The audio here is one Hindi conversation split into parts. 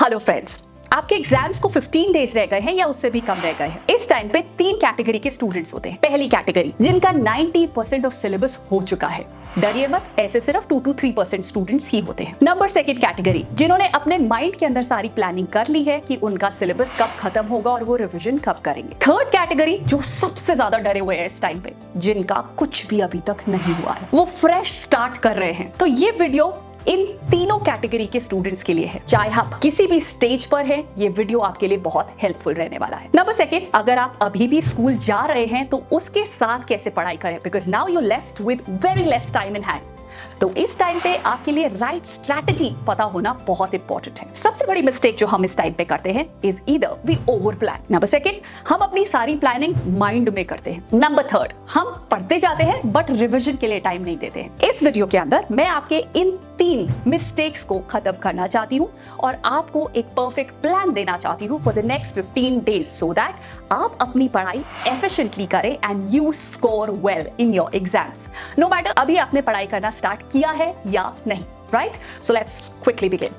हेलो फ्रेंड्स, आपके एग्जाम्स को 15 डेज रह गए हैं या उससे भी कम रह गए हैं। इस टाइम पे 3 कैटेगरी के स्टूडेंट्स होते हैं। पहली कैटेगरी जिनका 90% ऑफ सिलेबस हो चुका है, डरिए मत, ऐसे सिर्फ 2 to 3% स्टूडेंट्स ही होते हैं। नंबर सेकंड कैटेगरी जिन्होंने अपने माइंड के अंदर सारी प्लानिंग कर ली है कि उनका सिलेबस कब खत्म होगा और वो रिवीजन कब करेंगे। थर्ड कैटेगरी जो सबसे ज्यादा डरे हुए हैं इस टाइम पे, जिनका कुछ भी अभी तक नहीं हुआ है, वो फ्रेश स्टार्ट कर रहे हैं। तो ये वीडियो इन तीनों कैटेगरी के स्टूडेंट्स के लिए है। चाहे आप किसी भी स्टेज पर हैं, ये वीडियो आपके लिए बहुत हेल्पफुल रहने वाला है। नंबर सेकंड, अगर आप अभी भी स्कूल जा रहे हैं तो उसके साथ कैसे पढ़ाई करें, because now you left with very less time in hand. तो इस टाइम पे आपके लिए राइट स्ट्रैटेजी पता होना बहुत इंपॉर्टेंट है। सबसे बड़ी मिस्टेक जो हम इस टाइम पे करते हैं is either we over plan. Number second, हम अपनी सारी प्लानिंग माइंड में करते हैं। नंबर थर्ड, हम पढ़ते जाते हैं बट रिवीजन के लिए टाइम नहीं देते हैं। इस वीडियो के अंदर मैं आपके इन 3 मिस्टेक्स को खत्म करना चाहती हूँ और आपको एक परफेक्ट प्लान देना चाहती हूँ for the next 15 days so that आप अपनी पढ़ाई एफिशिएंटली करें and you score well in your exams. No matter अभी आपने पढ़ाई करना स्टार्ट किया है या नहीं, right? So let's quickly begin.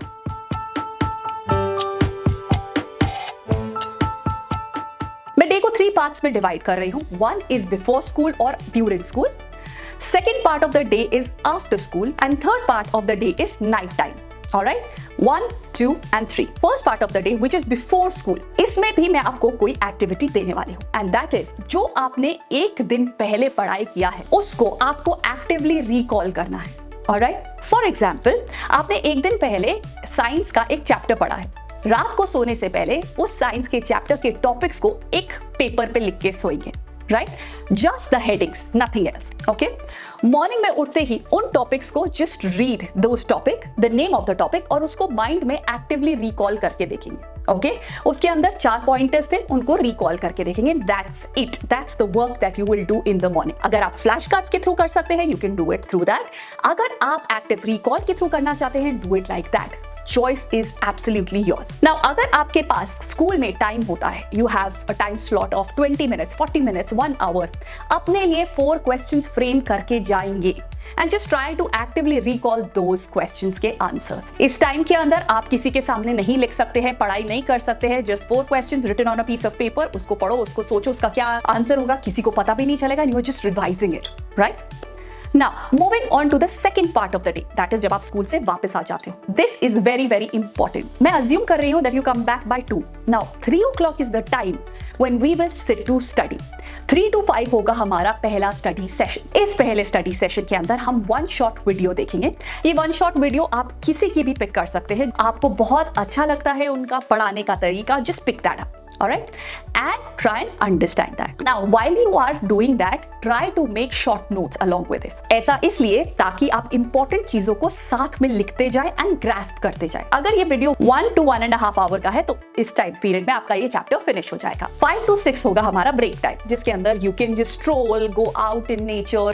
मैं डे को 3 पार्ट्स में डिवाइड कर रही हूं। 1 इज बिफोर स्कूल और during school, second part of the day is after school, and third part of the day is night time. All right, 1, 2 and 3. First part of the day which is before school, इसमें भी मैं आपको कोई एक्टिविटी देने वाली हूँ, and that is जो आपने एक दिन पहले पढ़ाई किया है उसको आपको एक्टिवली रिकॉल करना है। Alright? For example, आपने एक दिन पहले साइंस का एक चैप्टर पढ़ा है। रात को सोने से पहले उस साइंस के चैप्टर के टॉपिक्स को एक पेपर पे लिख के सोएंगे, right? Just the headings, nothing else. Okay, morning में उठते ही उन टॉपिक्स को just read those topic, the name of the topic, और उसको माइंड में एक्टिवली रिकॉल करके देखेंगे। ओके, उसके अंदर 4 पॉइंटर्स थे, उनको रिकॉल करके देखेंगे। That's it, that's the work that you will do in the morning. अगर आप फ्लैश कार्ड्स के थ्रू कर सकते हैं, you can do it through that. अगर आप एक्टिव रिकॉल के थ्रू करना चाहते हैं, do it like that. Choice is absolutely yours. Now, अगर आपके पास स्कूल में टाइम होता है, you have a time slot of 20 minutes, 40 minutes, 1 hour, अपने लिए 4 questions frame करके जाएंगे and just try to actively recall those questions के answers. इस टाइम के अंदर आप किसी के सामने नहीं लिख सकते हैं, पढ़ाई नहीं कर सकते हैं, just 4 questions written on a piece of paper, उसको पढ़ो, उसको सोचो, उसका क्या आंसर होगा, किसी को पता भी नहीं चलेगा, and you are just revising it, right? Now, moving on to the second part of the day, that is जब आप स्कूल से वापस आ जाते हो। This is very very important. मैं assume कर रही हूँ that you come back by 2. Now, 3 o'clock is the time when we will sit to study. 3 to 5 होगा हमारा पहला स्टडी सेशन। इस पहले स्टडी सेशन के अंदर हम 1 शॉर्ट वीडियो देखेंगे। ये 1 शॉर्ट वीडियो आप किसी की भी पिक कर सकते हैं। आपको बहुत अच्छा लगता है उनका पढ़ाने का तरीका, just pick that up. Alright, and try and understand that. Now, while you are doing that, try to make short notes along with this. ऐसा इसलिए ताकि आप important चीजों को साथ में लिखते जाए and grasp करते जाए। अगर ये वीडियो 1 to 1.5 आवर का है तो इस टाइम पीरियड में आपका ये चैप्टर फिनिश हो जाएगा। 5 to 6 होगा हमारा ब्रेक टाइम, जिसके अंदर you can just stroll, go out in nature,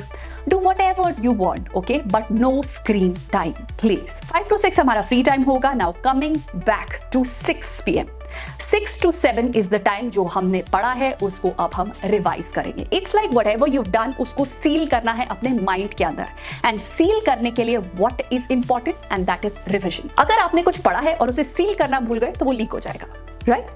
do whatever you want, okay? But no screen time, please. 5 to 6 हमारा फ्री टाइम होगा। Now coming back to 6 PM. 6 to 7 is the time जो हमने पढ़ा है उसको अब हम रिवाइज करेंगे। It's like whatever you've done उसको सील करना है अपने माइंड के अंदर, एंड सील करने के लिए what is important and that is revision. अगर आपने कुछ पढ़ा है और उसे सील करना भूल गए तो वो लीक हो जाएगा, राइट?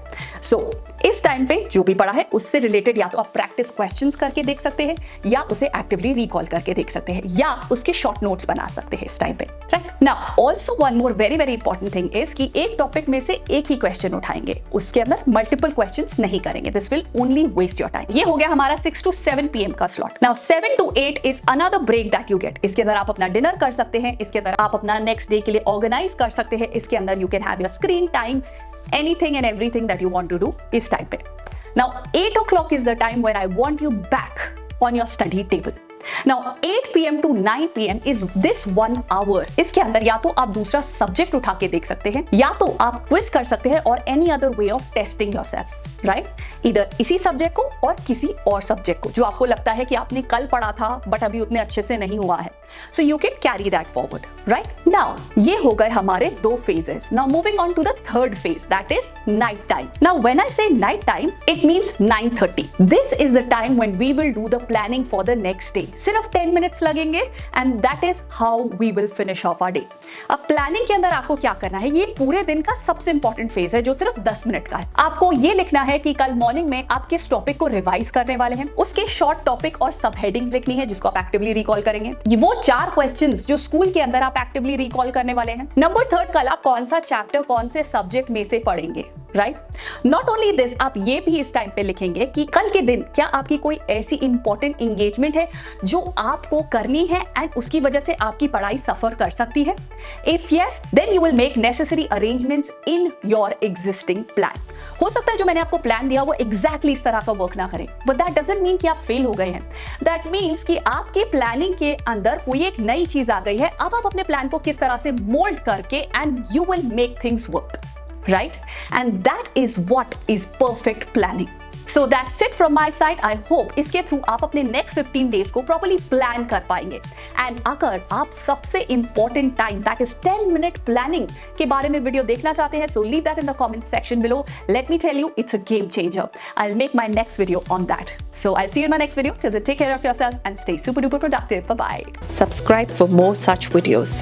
सो इस टाइम पे जो भी पढ़ा है उससे रिलेटेड या तो आप प्रैक्टिस क्वेश्चंस करके देख सकते हैं, या उसे एक्टिवली रिकॉल करके देख सकते हैं, या उसके शॉर्ट नोट्स बना सकते हैं इस टाइम पे, right? Now also one more very very important thing is कि एक टॉपिक में से एक ही क्वेश्चन उठाएंगे, उसके अंदर मल्टीपल क्वेश्चंस नहीं करेंगे। This will only waste your time. ये हो गया हमारा 6 to 7 PM का slot. Now 7 to 8 is another break that you get. इसके अंदर आप अपना डिनर कर सकते हैं, इसके अंदर आप अपना नेक्स्ट डे के लिए ऑर्गेनाइज कर सकते हैं, इसके अंदर you can have your screen time, anything and everything that you want to do is time पे। Now 8 o'clock is the time when I want you back on your study table. Now 8 PM to 9 PM is this 1 hour. इसके अंदर या तो आप दूसरा सब्जेक्ट उठा के देख सकते हैं, या तो आप क्विज कर सकते हैं, और any other way of testing yourself, right? इधर इसी सब्जेक्ट को और किसी और सब्जेक्ट को जो आपको लगता है कि आपने कल पढ़ा था बट अभी उतने अच्छे से नहीं हुआ है, so you can carry that forward. Right now ये हो गए हमारे दो phases. Now moving on to the third phase, that is night time. Now when I say night time it means 9:30. This is the time when we will do the planning for the next day. सिर्फ 10 मिनट्स लगेंगे and that is how we will finish off our day. अब प्लानिंग के अंदर आपको क्या करना है, ये पूरे दिन का सबसे इंपॉर्टेंट फेज है जो सिर्फ 10 मिनट का है. आपको ये लिखना है कि कल मॉर्निंग में आप किस टॉपिक को रिवाइज करने वाले हैं, उसके शॉर्ट टॉपिक और सब हेडिंग्स लिखनी है जिसको आप एक्टिवली रिकॉल करेंगे. ये वो 4 क्वेश्चंस जो स्कूल के अंदर आप एक्टिवली रिकॉल करने वाले हैं. नंबर 3, कल आप कौन सा चैप्टर कौन से सब्जेक्ट में से पढ़ेंगे, राइट. नॉट ओनली दिस, आप ये भी इस टाइम पे लिखेंगे कि कल के दिन क्या आपकी कोई ऐसी इंपॉर्टेंट एंगेजमेंट है जो आपको करनी है एंड उसकी वजह से आपकी पढ़ाई सफर कर सकती है. If yes, then you will make necessary arrangements in your existing plan. हो सकता है जो मैंने आपको प्लान दिया वो एग्जैक्टली इस तरह का वर्क ना करे, बट दैट डजंट मीन कि आप फेल हो गए हैं. दैट मीन्स कि आपके प्लानिंग के अंदर कोई एक नई चीज आ गई है. अब आप अपने प्लान को किस तरह से मोल्ड करके and you will make things work, right? And that is what is perfect planning. So that's it from my side. I hope इसके थ्रू आप अपने next 15 days को properly plan कर पाएंगे. And अगर आप सबसे important time that is 10-minute planning के बारे में वीडियो देखना चाहते हैं, so leave that in the comment section below. Let me tell you, it's a game changer. I'll make my next video on that. So I'll see you in my next video. Till then, take care of yourself and stay super duper productive. Bye bye. Subscribe for more such videos.